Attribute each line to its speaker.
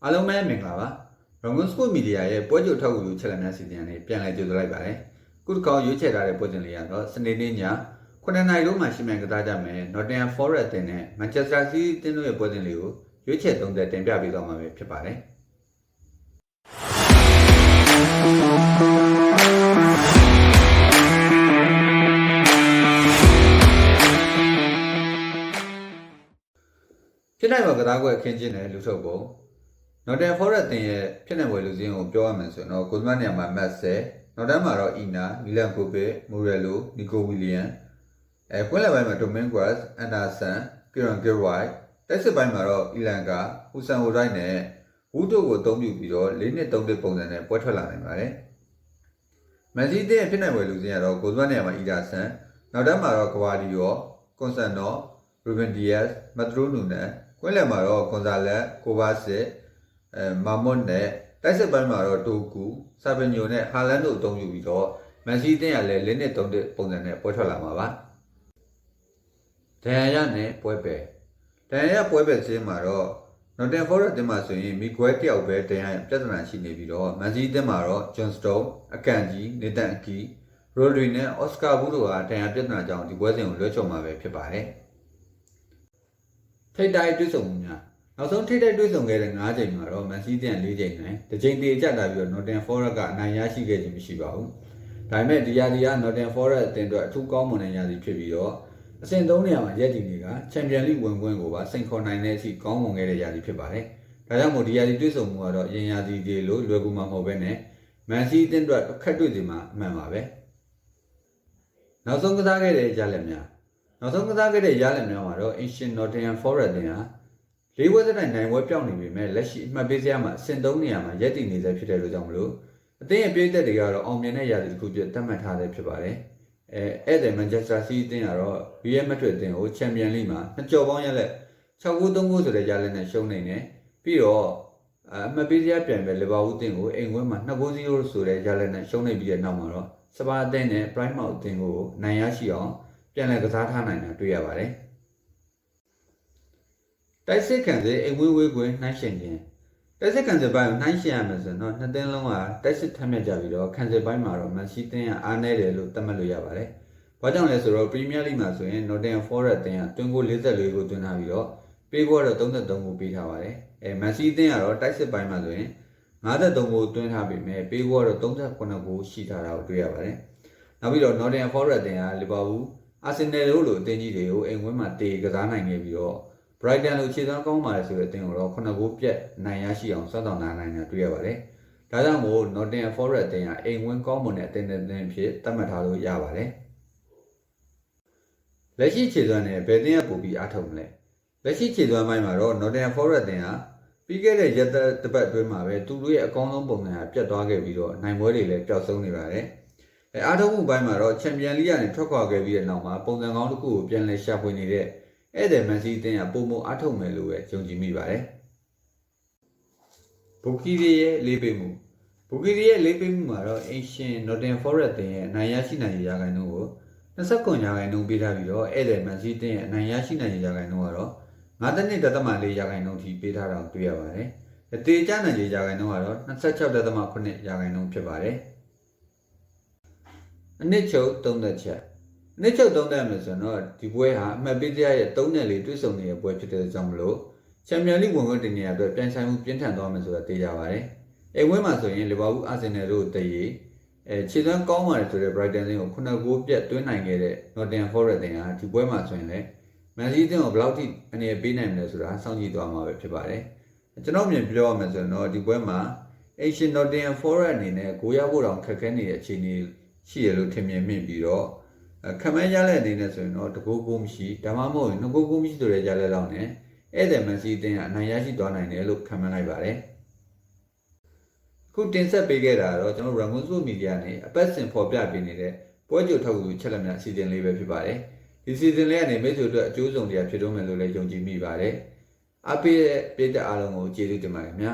Speaker 1: အားလုံးပဲမင်္ဂလာပါ Rangoon School Media ရဲ့ပွဲကြိုထောက်ကူချက်လက်များစီစဉ်နေပြန်လည်ကြိုဆိုလိုက်ပါတယ်ခုတစ်ခေါက်ရွေးချယ်ထားတဲ့ပွဲစဉ်လေးကတော့စနေနေ့ည9:00 နာရီလုံးမှာရှင်းပြကစားကြမယ် Nottingham Forest တင်နဲ့ Manchester City တင်တို့ရဲ့ပွဲစဉ်လေးကိုရွေးချယ်သုံးသက်တင်ပြပေးသွားမှာပဲဖြစ်ပါတယ်ဖြစ်နိုင်ပါကစားကွက်အခင်းချင်းနဲ့လူထုတ်ပုံNottingham Forest တင်ရဲ့ဖြစ်နိုင်ပွဲလူစင်းကိုပြောရမယ်ဆိုတော့ကိုစမတ်နေရာမှာ Matt နောက်တန်းမှာတော့ Ina, Milan Kope, Morello, Nico Williams ကွင်းလယ်ပိုင်းမှာ Dominguez, Anderson, Kieran Gilroy တိုက်စစ်ပိုင်းမှာတော့ Ilanga, Hussein Odoi နဲ့ Wood ကိုအသုံးပြုပြီးတော့4-2-3ပုံစံနဲ့ပွဲထွက်လာနိုင်ပါတယ်။ Man City ရဲ့ဖြစ်နိုင်ပွဲလူစင်းကတော့ကိုစမတ်နေရာမှာ Ederson နောက်တန်းမှာတော့ Guardiola, Consano, Ruben Dias, Matheus Nunes ကွင်းလယ်မှာတော့ Gonzalez, Kovacic Mamon နဲ့တိုက်စစ်ပိုင်းမှာတော့တိုကူဆာဗညိုနဲ့ဟာလန်တို့အသုံးပြုပြီးတော့မန်စီးတင်ကလည်း4-3ပုံစံနဲ့ပွဲထွက်လာမှာပါဒန်ယာနဲ့ပွဲပဲဒန်ယာပွဲပဲစင်းမှာတော့ Nottingham Forest တင်မှာဆိုရင်မီကွဲတယောက်ပဲဒန်ယာပြဿနာရှိနေပြီးတော့မန်စီးတင်မှာတော့ John Stones အကန်ကြီးနေတန်အကီရိုဒရီနဲ့အော်စကာဘူးတို့ဟာဒန်ယာပြဿနာကြောင့်ဒီပွဲစဉ်ကိုလွှဲချော်မှာပဲဖြစ်ပါတယ်ထိပ်တိုက်တွေ့ဆုံမှုများနောက်ဆုံးထိပ်တိုက်တွေ့ဆုံခဲ့တဲ့9ချိန်မှာတော့ Man City 4ချိန်နဲ့တစ်ချိန်တည်ကျလာပြီးတော့ Nottingham Forest ကအနိုင်ရရှိခဲ့ခြင်းမရှိပါဘူး။ဒါပေမဲ့ဒီရာသီက Nottingham Forest အသင်းအတွက်အထူးကောင်းမွန်တဲ့ရာသီဖြစ်ပြီးတော့အဆင့်3နေရာမှာရပ်တည်နေက Champions League ဝင်ခွင့်ကိုပါစိန်ခေါ်နိုင်တဲ့အထိကောင်းမွန်ခဲ့တဲ့ရာသီဖြစ်ပါတယ်။ဒါကြောင့်မို့ဒီရာသီတွေ့ဆုံမှုကတော့အရင်ရာသီတွေလိုလွယ်ကူမှာမဟုတ်ဘဲနဲ့ Man City အသင်းအတွက်အခက်တွေ့စီမှာအမှန်ပါပဲ။နောက်ဆုံးကစားခဲ့တဲ့ရလဒ်များမှာတော့ Ancient Nottingham Forest တင်ဟာလေးဝက်စတိုင်နိုင်ဝက်ပြောင်းနေပေမဲ့လက်ရှိအမှတ်ပေးစရာမှာအဆင့်3နေရာမှာရပ်တည်နေစေဖြစ်တဲ့လို့ကြောင့်မလို့အသင်းရဲ့ပြည်သက်တွေကတော့အောင်မြင်တဲ့ရာသီတစ်ခုပြသတ်မှတ်ထားတဲ့ဖြစ်ပါတယ်။ဧည့်သည် Manchester City အသင်းကတော့ Real Madrid အသင်းကို Champions League မှာနှစ်ကြော်ပေါင်းရလက်6-3ဆိုတဲ့ရလက်နဲ့ရှုံးနေတယ်။ပြီးတော့အမှတ်ပေးစရာပြန်ပဲ Liverpool အသင်းကိုအိမ်ဝင်းမှာ2-0ဆိုတဲ့ရလက်နဲ့ရှုံးနေပြီးတဲ့နောက်မှာတော့စပါအသင်းနဲ့ Plymouth အသင်းကိုနိုင်ရရှိအောင်ပြန်လည်ကစားထားနိုင်တာတွေ့ရပါတယ်။တိုက်စစ်ခံစစ်အိမ်ဝေးဝေးကွင်းနှိုင်းရှင်ခြင်းတိုက်စစ်ခံစစ်ပိုင်းကိုနှိုင်းရှင်ရမယ်ဆိုတော့နှစ်သင်းလုံးကတိုက်စစ်ထမ်းမြက်ကြပြီးတော့ခံစစ်ပိုင်းမှာတော့မန်စီးတင်းကအားနည်းတယ်လို့သတ်မှတ်လို့ရပါတယ်။ဘာကြောင့်လဲဆိုတော့ Premier League မှာဆိုရင် Nottingham Forest တင်းကတွင်းကို44ကိုတွင်းထားပြီးတော့ပေးဖို့တော့33ကိုပေးထားပါတယ်။မန်စီးတင်းကတော့တိုက်စစ်ပိုင်းမှာဆိုရင်53ကိုတွင်းထားပြီးမြဲပေးဖို့တော့38ကိုရှိထားတာကိုတွေ့ရပါတယ်။နောက်ပြီးတော့ Nottingham Forest တင်းက Liverpool, Arsenal တို့လိုအသင်းကြီးတွေကိုအိမ်ဝင်းမှာတေကစားနိုင်ခဲ့ပြီးတော့Brighton လိုခြေစွမ်းကောင်းပါတယ်ဆိုတဲ့အသင်းကိုတော့9-9ပြတ်နိုင်ရရှိအောင်စွမ်းဆောင်နိုင်တာတွေ့ရပါတယ်။ဒါကြောင့်မို့ Nottingham Forest အသင်းကအိမ်ဝင်းကောင်းမွန်တဲ့အသင်းဖြစ်သတ်မှတ်ထားလို့ရပါတယ်။လက်ရှိခြေစွမ်းနဲ့ဘယ်အသင်းကပိုပြီးအားထုတ်မလဲ။လက်ရှိခြေစွမ်းပိုင်းမှာတော့ Nottingham Forest အသင်းဟာပြီးခဲ့တဲ့ရက်တစ်ပတ်အတွင်းမှာပဲသူတို့ရဲ့အကောင်းဆုံးပုံစံဟာပြတ်သွားခဲ့ပြီးတော့နိုင်ပွဲတွေလည်းပျောက်ဆုံးနေပါတယ်။အားထုတ်မှုပိုင်းမှာတော့ Champions League ကနေထွက်ခွာခဲ့ပြီးတဲ့နောက်မှာပုံစံကောင်းတစ်ခုကိုပြန်လည်ရှာဖွေနေတဲ့ဧည့်သည် Man City အသင်းကပုံမအားထုတ်မယ်လို့ပဲယုံကြည်မိပါတယ်။ဘူကီရီရဲ့လေးပေးမှုမှာတော့ Ancient Nottingham Forest အသင်းရဲ့အနိုင်ရရှိနိုင်ရာခိုင်နှုန်းကို29%ပေးထားပြီးတော့ဧည့်သည် Man City အသင်းရဲ့အနိုင်ရရှိနိုင်ရာခိုင်နှုန်းကတော့9.4%ထိပေးထားတာကိုတွေ့ရပါတယ်။အသေးချနိုင်ရာခိုင်နှုန်းကတော့26.8%ဖြစ်ပါတယ်။အနည်းချုပ်သုံးသက်ချက်နှစ်ချုပ်သုံးသက်မယ်ဆိုတော့ဒီပွဲဟာအမှတ်ပေးစရာရဲ့3-4တွေ့ဆုံနေတဲ့ပွဲဖြစ်တဲ့ကြောင့်မလို့ချန်ပီယံလိဝင်ခွင့်တင်နေရအတွက်ပြန်ဆိုင်မှုပြင်းထန်သွားမယ်ဆိုတာသိကြပါတယ်။အိမ်ဝင်းမှာဆိုရင် Liverpool, Arsenal တို့တည်ခြေစွမ်းကောင်းပါတယ်ဆိုတဲ့ Brighton ကို9-9ပြတ်တွင်းနိုင်ခဲ့တဲ့ Nottingham Forest တင်ဟာဒီပွဲမှာဆိုရင်လည်း Man City တင်ကိုဘယ်လောက်ထိအနေနဲ့ပေးနိုင်မလဲဆိုတာစောင့်ကြည့်သွားမှာပဲဖြစ်ပါတယ်။ကျွန်တော်မြင်ပြောရမယ်ဆိုတော့ဒီပွဲမှာ Ancient Nottingham Forest အနေနဲ့ဂိုးရဖို့တောင်ခက်ခဲနေတဲ့အခြေအနေရှိရလို့ထင်မြင်မိပြီးတော့ခမန်းရတဲ့အနေနဲ့ဆိုရင်တော့တကူကူမရှိဒါမှမဟုတ်ငကူကူမရှိဆိုတဲ့ရတဲ့လောက်နဲ့ဧည့်သည် Man City အသင်းကအနိုင်ရရှိသွားနိုင်တယ်လို့ခန့်မှန်းလိုက်ပါတယ်ခုတင်ဆက်ပေးခဲ့တာတော့ကျွန်တော် Rangoon School Media နဲ့အပတ်စဉ်ဖော်ပြပေးနေတဲ့ပွဲကြိုထောက်ကူချက်လက်များအစီအစဉ်လေးပဲဖြစ်ပါတယ်ဒီစီစဉ်လေးကနေမိတ်ဆွေတို့အကျိုးဆောင်တရားဖြစ်တော့မယ်လို့လည်းယုံကြည်မိပါတယ်အားပေးတဲ့ပြည်သက်အားလုံးကိုကျေးဇူးတင်ပါတယ်ခင်ဗျာ